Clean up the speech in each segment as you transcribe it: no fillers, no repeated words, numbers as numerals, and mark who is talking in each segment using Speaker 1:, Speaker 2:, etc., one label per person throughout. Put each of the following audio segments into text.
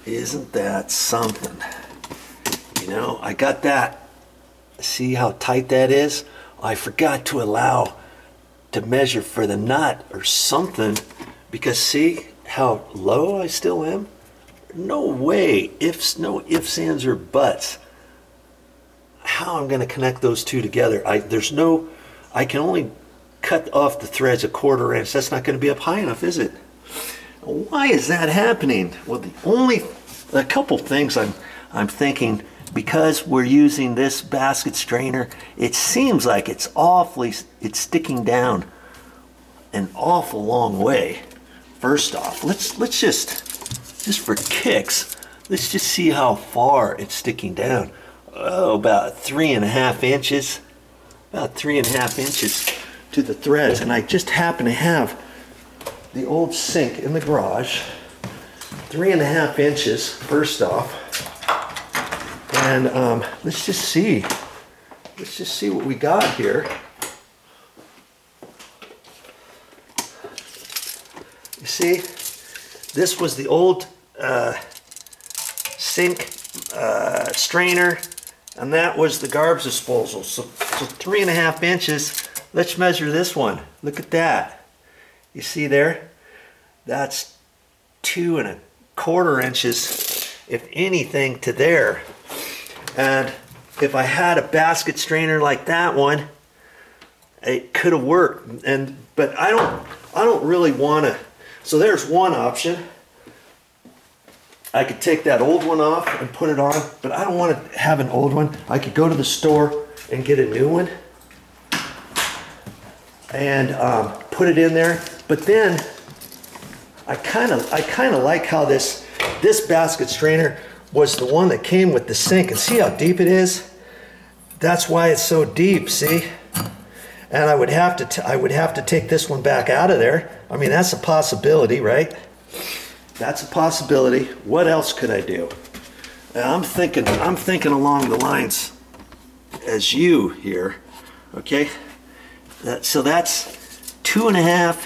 Speaker 1: Isn't that something? You know, I got that. See how tight that is? I forgot to allow to measure for the nut or something, because see how low I still am? No way, no ifs, ands, or buts. How I'm going to connect those two together. I can only cut off the threads 1/4 inch. That's not going to be up high enough, is it? Why is that happening? Well, a couple things I'm thinking. Because we're using this basket strainer, it seems like it's sticking down an awful long way. First off, let's just for kicks, let's just see how far it's sticking down. Oh, about 3.5 inches. About 3.5 inches to the threads. And I just happen to have the old sink in the garage. 3.5 inches, first off. And let's just see what we got here. You see, this was the old sink strainer, and that was the garbage disposal. So 3.5 inches. Let's measure this one. Look at that. You see there? That's 2.25 inches, if anything, to there. And if I had a basket strainer like that one, it could have worked. But I don't really want to. So there's one option. I could take that old one off and put it on, but I don't want to have an old one. I could go to the store and get a new one and put it in there. But then I kind of like how this basket strainer was the one that came with the sink, and see how deep it is? That's why it's so deep, see? And I would have to take this one back out of there. I mean, that's a possibility, right? That's a possibility. What else could I do? I'm thinking along the lines as you here, okay? So that's 2.5,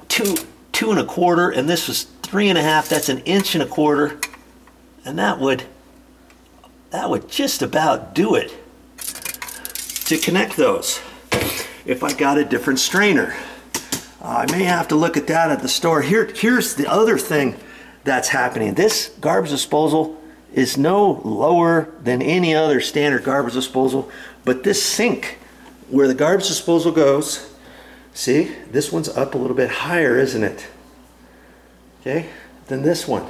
Speaker 1: 2.25, and this was 3.5. That's 1.25 inches, and that would just about do it to connect those. If I got a different strainer, I may have to look at that at the store. Here's the other thing that's happening. This garbage disposal is no lower than any other standard garbage disposal, but this sink where the garbage disposal goes, see, this one's up a little bit higher, isn't it? Okay, than this one.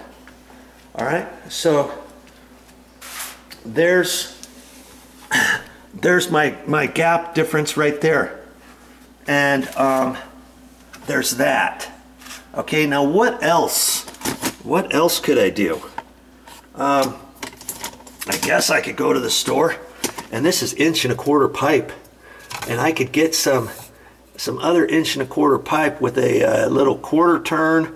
Speaker 1: All right, so there's my gap difference right there, and there's that. Okay, now what else could I do? I guess I could go to the store, and this is 1.25 inch pipe, and I could get some other 1.25 inch pipe with a little 1/4 turn,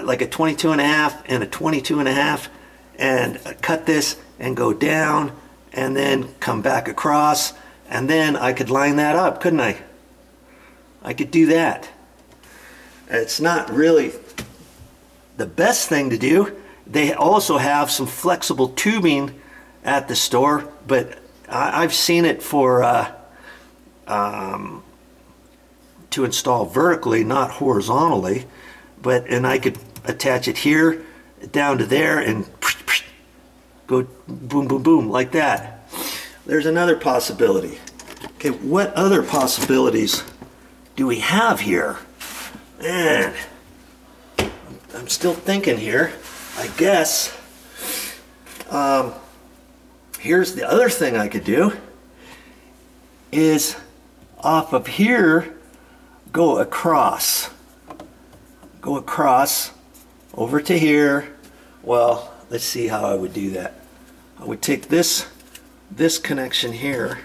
Speaker 1: like a 22.5 and a 22.5, and cut this and go down and then come back across, and then I could line that up, couldn't I? I could do that. It's not really the best thing to do. They also have some flexible tubing at the store, but I've seen it for to install vertically, not horizontally. And I could attach it here down to there and go boom, boom, boom, like that. There's another possibility. Okay, what other possibilities do we have here? Man, I'm still thinking here. I guess here's the other thing I could do is off of here go across over to here. Well, let's see how I would do that. I would take this connection here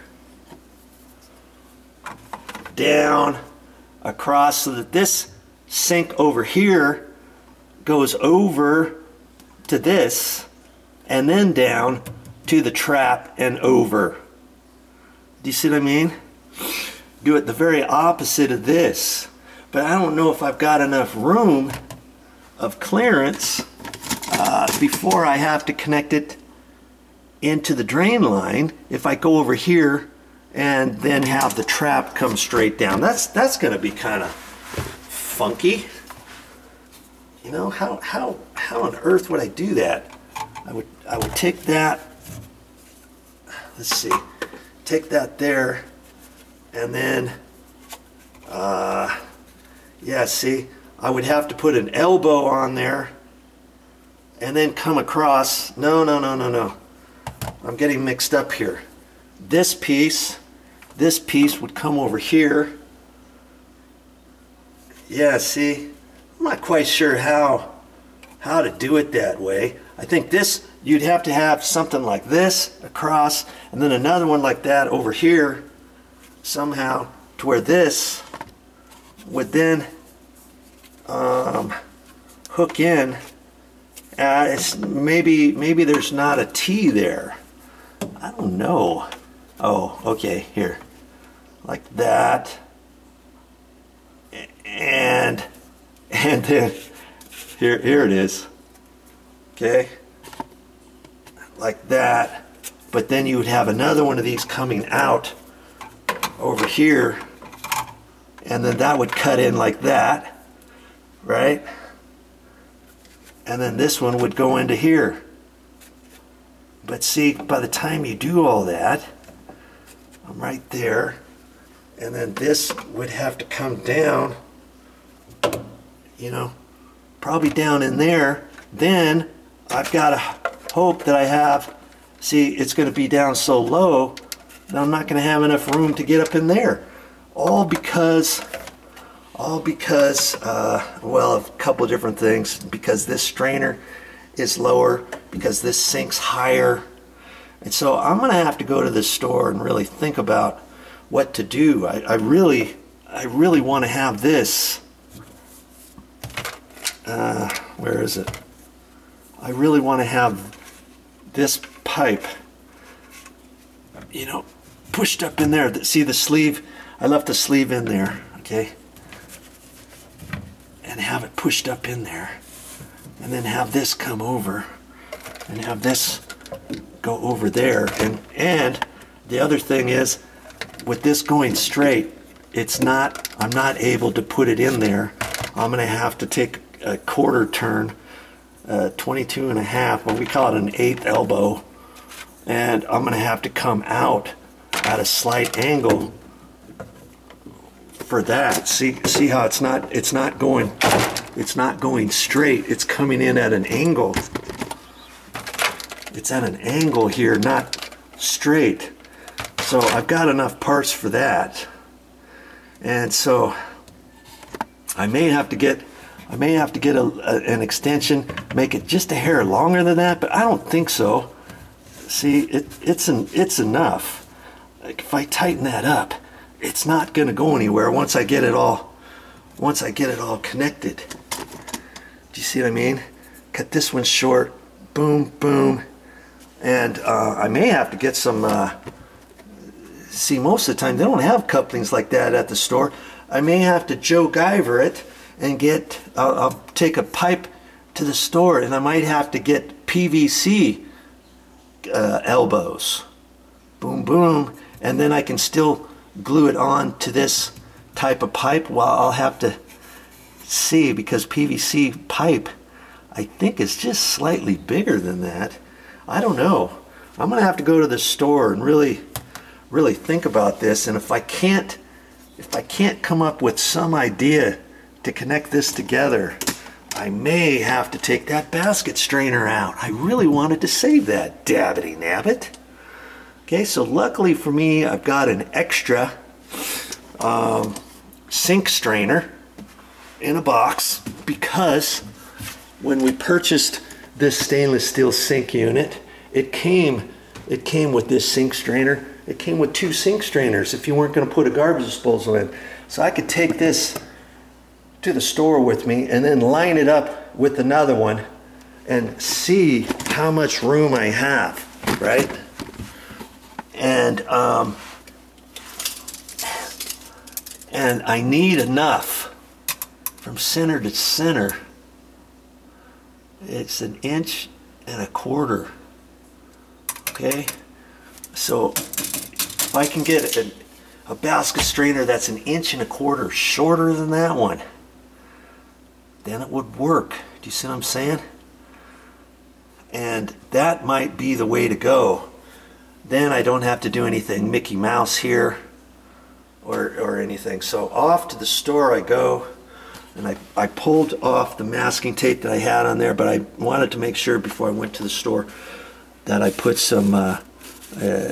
Speaker 1: down across so that this sink over here goes over to this and then down to the trap and over. Do you see what I mean? Do it the very opposite of this. But I don't know if I've got enough room of clearance before I have to connect it into the drain line, if I go over here and then have the trap come straight down. That's going to be kind of funky. You know, how on earth would I do that? I would take that, let's see, take that there, and then yeah, see, I would have to put an elbow on there and then come across. No, I'm getting mixed up here. This piece would come over here. Yeah, see, I'm not quite sure how to do it that way. I think this, you'd have to have something like this across, and then another one like that over here somehow, to where this would then hook in. It's maybe there's not a T there. I don't know. Oh, okay, here, like that, and then here it is. Okay, like that. But then you would have another one of these coming out over here, and then that would cut in like that, right? And then this one would go into here. But see, by the time you do all that, I'm right there, and then this would have to come down, you know, probably down in there. Then I've got to hope that I have, see, it's going to be down so low that I'm not going to have enough room to get up in there. All because, well, a couple of different things. Because this strainer is lower, because this sink's higher. And so I'm going to have to go to the store and really think about what to do. I really want to have this. Where is it? I really want to have this pipe, you know, pushed up in there. See the sleeve? I left the sleeve in there, okay? And have it pushed up in there. And then have this come over and have this go over there. And the other thing is, with this going straight, I'm not able to put it in there. I'm going to have to take a quarter turn, 22.5, well, we call it an 1/8 elbow, and I'm going to have to come out at a slight angle for that. See how it's not going straight. It's coming in at an angle. It's at an angle here, not straight. So I've got enough parts for that, and so I may have to get an extension, make it just a hair longer than that, but I don't think so. See, it's enough. Like, if I tighten that up, it's not going to go anywhere once I get it all connected. Do you see what I mean? Cut this one short, boom, boom, and I may have to get some. See, most of the time they don't have couplings like that at the store. I may have to Joe Guyver it and get. I'll take a pipe to the store, and I might have to get PVC elbows. Boom, boom, and then I can still glue it on to this type of pipe. Well, I'll have to see, because PVC pipe, I think, is just slightly bigger than that. I don't know. I'm gonna have to go to the store and really think about this. And if I can't come up with some idea to connect this together, I may have to take that basket strainer out. I really wanted to save that, dabbity nabbit. Okay, so luckily for me, I've got an extra sink strainer in a box, because when we purchased this stainless steel sink unit, it came with this sink strainer. It came with 2 sink strainers if you weren't going to put a garbage disposal in. So I could take this to the store with me and then line it up with another one and see how much room I have, right? And I need enough from center to center. It's 1.25 inches. Okay, so if I can get a basket strainer that's 1.25 inches shorter than that one, then it would work. Do you see what I'm saying? And that might be the way to go. Then I don't have to do anything Mickey Mouse here or anything. So off to the store I go, and I pulled off the masking tape that I had on there, but I wanted to make sure before I went to the store that I put some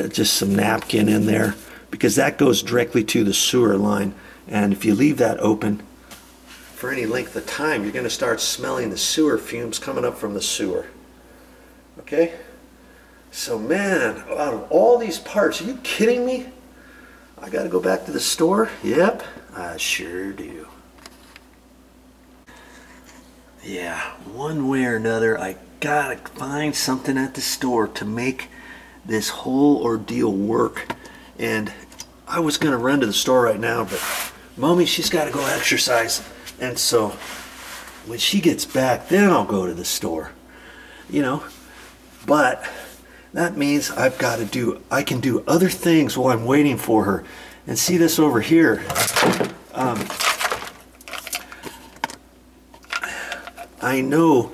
Speaker 1: just some napkin in there, because that goes directly to the sewer line, and if you leave that open for any length of time, you're going to start smelling the sewer fumes coming up from the sewer. Okay, so man, out of all these parts, are you kidding me? I got to go back to the store? Yep, I sure do. Yeah, one way or another, I gotta find something at the store to make this whole ordeal work. And I was gonna run to the store right now, but Mommy, she's got to go exercise, and so when she gets back, then I'll go to the store, you know. But that means I can do other things while I'm waiting for her. And see this over here. I know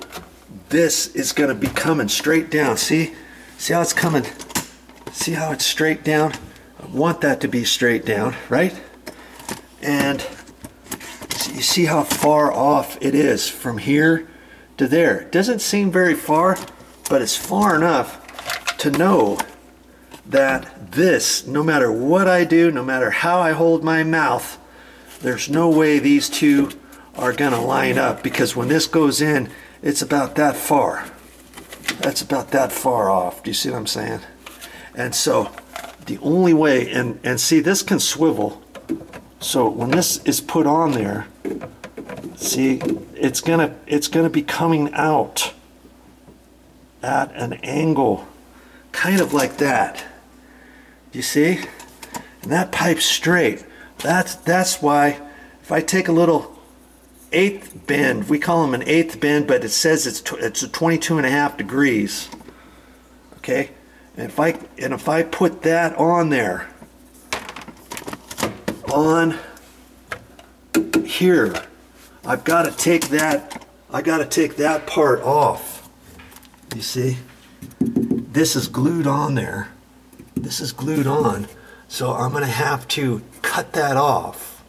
Speaker 1: this is going to be coming straight down. See how it's coming? See how it's straight down? I want that to be straight down, right? And you see how far off it is from here to there. It doesn't seem very far, but it's far enough to know that this, no matter what I do, no matter how I hold my mouth, there's no way these two are going to line up, because when this goes in, it's about that far. That's about that far off. Do you see what I'm saying? And so the only way, and see, this can swivel, so when this is put on there, see, it's gonna be coming out at an angle kind of like that. You see? And that pipe's straight. That's why if I take a little eighth bend, we call them an eighth bend, but it says it's a 22.5 degrees. Okay? And if I put that on there, on here, I've got to take that part off. You see? This is glued on there. This is glued on. So I'm going to have to cut that off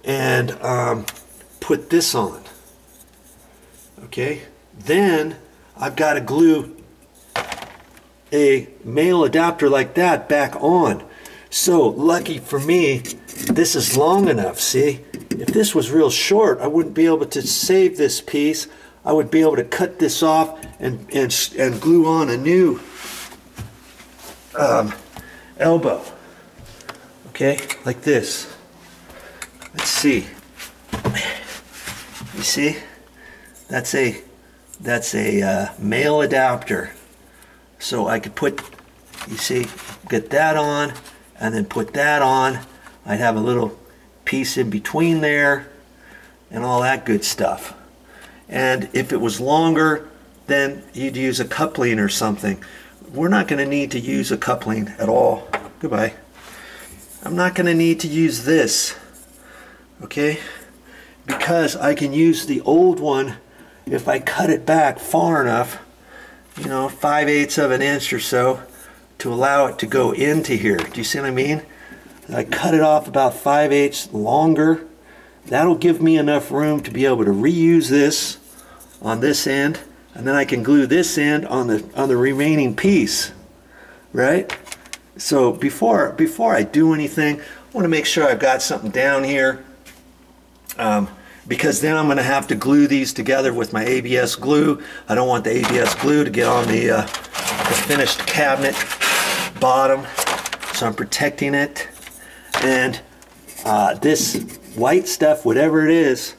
Speaker 1: and put this on. Okay? Then I've got to glue a male adapter like that back on. So lucky for me, this is long enough. See? If this was real short, I wouldn't be able to save this piece. I would be able to cut this off and glue on a new elbow. Okay, like this. Let's see. You see? That's a male adapter. So I could put, you see, get that on and then put that on. I'd have a little piece in between there and all that good stuff. And if it was longer, then you'd use a coupling or something. We're not going to need to use a coupling at all. Goodbye. I'm not going to need to use this, okay? Because I can use the old one if I cut it back far enough, you know, 5/8 of an inch or so, to allow it to go into here. Do you see what I mean? I cut it off about 5/8 longer. That'll give me enough room to be able to reuse this on this end, and then I can glue this end on the remaining piece, right? So before I do anything, I want to make sure I've got something down here, because then I'm going to have to glue these together with my ABS glue. I don't want the ABS glue to get on the finished cabinet bottom, so I'm protecting it. And this white stuff, whatever it is,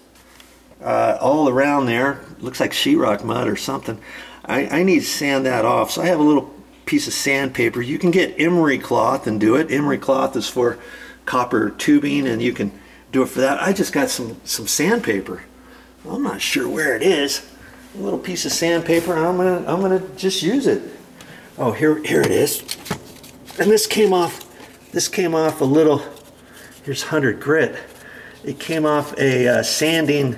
Speaker 1: all around there, looks like sheetrock mud or something. I need to sand that off. So I have a little piece of sandpaper. You can get emery cloth and do it. Emery cloth is for copper tubing, and you can do it for that. I just got some sandpaper. I'm not sure where it is. a little piece of sandpaper, and I'm gonna just use it. Oh, here it is. And this came off a little. Here's 100 grit. It came off a sanding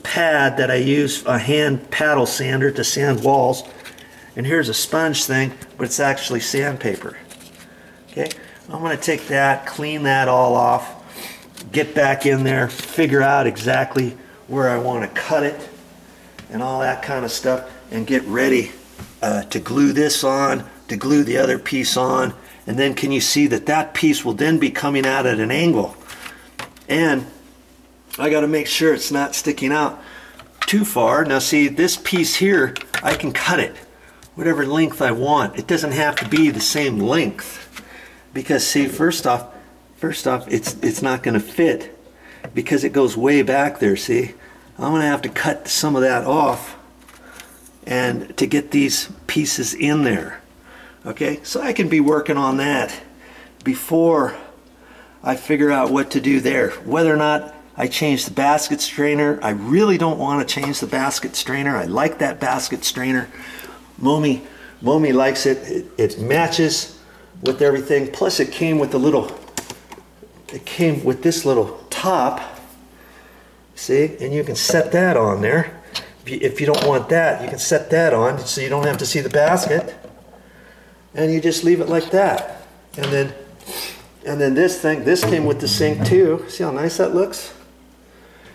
Speaker 1: pad that I use, a hand paddle sander to sand walls. And here's a sponge thing, but it's actually sandpaper. Okay, I'm going to take that, clean that all off, get back in there, figure out exactly where I want to cut it and all that kind of stuff, and get ready to glue this on, to glue the other piece on. And then can you see that that piece will then be coming out at an angle? And I got to make sure it's not sticking out too far. Now see, this piece here, I can cut it whatever length I want. It doesn't have to be the same length, because see, first off it's not going to fit because it goes way back there. See, I'm going to have to cut some of that off and to get these pieces in there. Okay, so I can be working on that before I figure out what to do there. Whether or not I change the basket strainer, I really don't want to change the basket strainer. I like that basket strainer. Momi likes it. It matches with everything. Plus it came with this little top. See, and you can set that on there. If you don't want that, you can set that on so you don't have to see the basket. And you just leave it like that. And then this came with the sink too. See how nice that looks?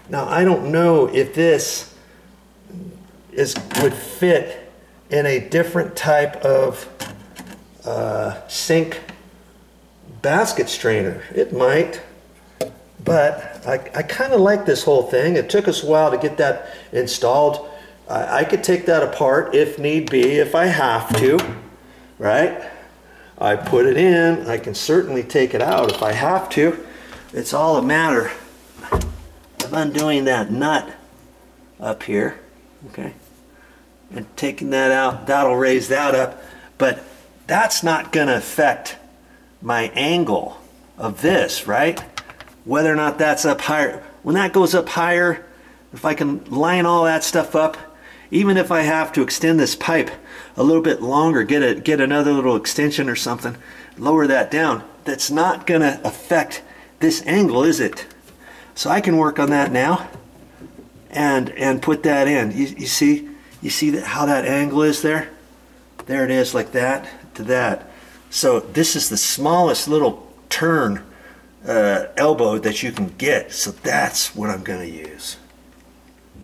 Speaker 1: Now I don't know if this would fit in a different type of sink basket strainer. It might, but I kind of like this whole thing. It took us a while to get that installed. I could take that apart if need be, if I have to, right? I put it in. I can certainly take it out if I have to. It's all a matter of undoing that nut up here, okay, and taking that out. That'll raise that up, but that's not going to affect my angle of this, right? Whether or not that's up higher. When that goes up higher, if I can line all that stuff up, even if I have to extend this pipe a little bit longer, get another little extension or something, lower that down, that's not going to affect this angle, is it? So I can work on that now and put that in. You see how that angle is there? There it is, like that to that. So this is the smallest little turn elbow that you can get. So that's what I'm going to use.